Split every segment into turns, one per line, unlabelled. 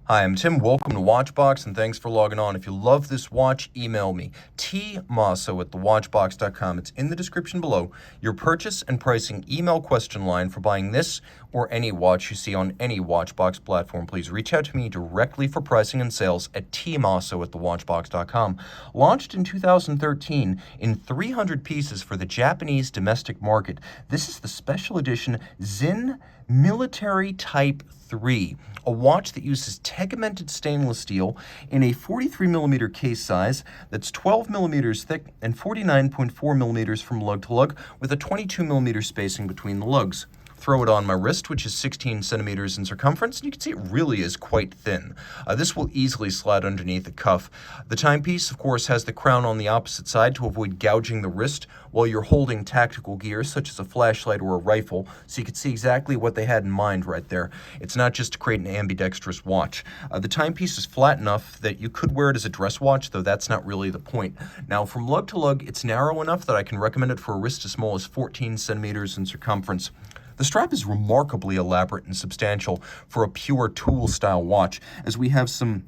Hi, I'm Tim. Welcome to Watchbox, and thanks for logging on. If you love this watch, email me, tmosso@thewatchbox.com. It's in the description below. Your purchase and pricing email question line for buying this or any watch you see on any Watchbox platform. Please reach out to me directly for pricing and sales at tmosso@thewatchbox.com. Launched in 2013 in 300 pieces for the Japanese domestic market. This is the special edition Sinn Military Type 3, a watch that uses tegmented stainless steel in a 43 millimeter case size that's 12 millimeters thick and 49.4 millimeters from lug to lug, with a 22 millimeter spacing between the lugs. Throw it on my wrist, which is 16 centimeters in circumference, and you can see it really is quite thin. This will easily slide underneath the cuff. The timepiece, of course, has the crown on the opposite side to avoid gouging the wrist while you're holding tactical gear, such as a flashlight or a rifle, so you can see exactly what they had in mind right there. It's not just to create an ambidextrous watch. The timepiece is flat enough that you could wear it as a dress watch, though that's not really the point. Now, from lug to lug, it's narrow enough that I can recommend it for a wrist as small as 14 centimeters in circumference. The strap is remarkably elaborate and substantial for a pure tool-style watch, as we have some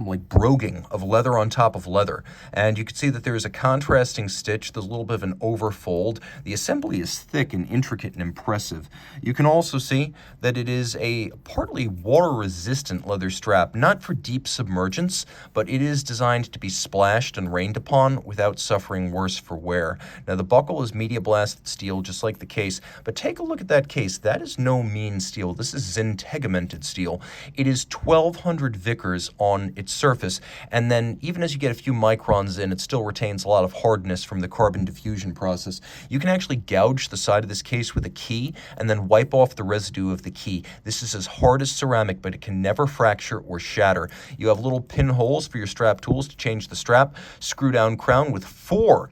like broguing of leather on top of leather. And you can see that there is a contrasting stitch. There's a little bit of an overfold. The assembly is thick and intricate and impressive. You can also see that it is a partly water-resistant leather strap, not for deep submergence, but it is designed to be splashed and rained upon without suffering worse for wear. Now, the buckle is media blasted steel, just like the case, but take a look at that case. That is no mean steel. This is Sinn tegmented steel. It is 1,200 Vickers on its surface, and then even as you get a few microns in, it still retains a lot of hardness from the carbon diffusion process. You can actually gouge the side of this case with a key and then wipe off the residue of the key. This is as hard as ceramic, but it can never fracture or shatter. You have little pinholes for your strap tools to change the strap, screw down crown with four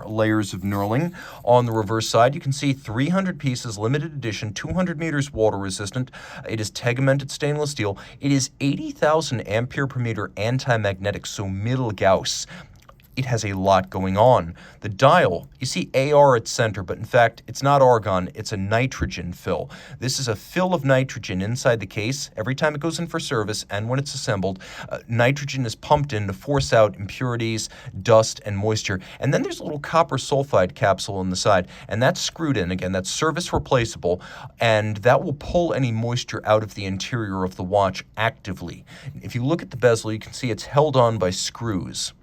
layers of knurling. On the reverse side, you can see 300 pieces, limited edition, 200 meters water resistant. It is tegmented stainless steel. It is 80,000 ampere per meter anti-magnetic, so middle Gauss. It has a lot going on. The dial, you see AR at center, but in fact, it's not argon, it's a nitrogen fill. This is a fill of nitrogen inside the case. Every time it goes in for service and when it's assembled, nitrogen is pumped in to force out impurities, dust, and moisture. And then there's a little copper sulfide capsule on the side, and that's screwed in. Again, that's service replaceable, and that will pull any moisture out of the interior of the watch actively. If you look at the bezel, you can see it's held on by screws.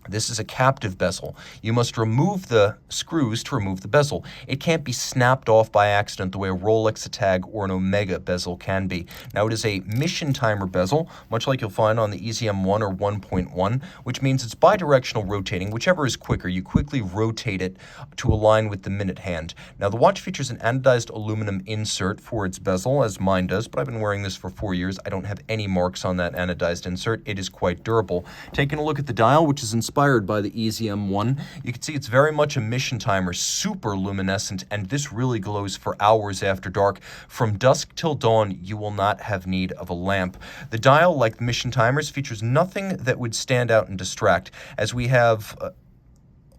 This is a captive bezel. You must remove the screws to remove the bezel. It can't be snapped off by accident the way a Rolex, a Tag, or an Omega bezel can be. Now, it is a mission timer bezel, much like you'll find on the EZM1 or 1.1, which means it's bidirectional rotating. Whichever is quicker, you quickly rotate it to align with the minute hand. Now, the watch features an anodized aluminum insert for its bezel, as mine does, but I've been wearing this for 4 years. I don't have any marks on that anodized insert. It is quite durable. Taking a look at the dial, which is inspired by the EZM1, you can see it's very much a mission timer, super luminescent, and this really glows for hours after dark. From dusk till dawn, you will not have need of a lamp. The dial, like mission timers, features nothing that would stand out and distract, as we have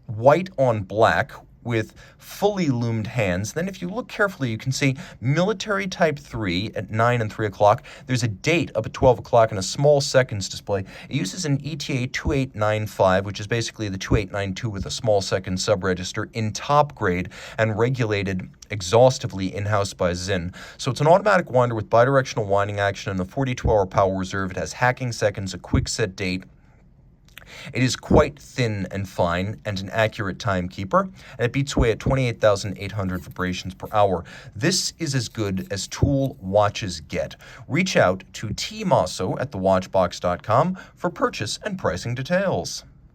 white on black with fully loomed hands. Then if you look carefully, you can see military type 3 at 9 and 3 o'clock. There's a date up at 12 o'clock and a small seconds display. It uses an ETA 2895, which is basically the 2892 with a small second sub-register in top grade and regulated exhaustively in-house by Sinn. So it's an automatic winder with bidirectional winding action and a 42-hour power reserve. It has hacking seconds, a quick set date. It is quite thin and fine and an accurate timekeeper, and it beats away at 28,800 vibrations per hour. This is as good as tool watches get. Reach out to tmosso@thewatchbox.com for purchase and pricing details.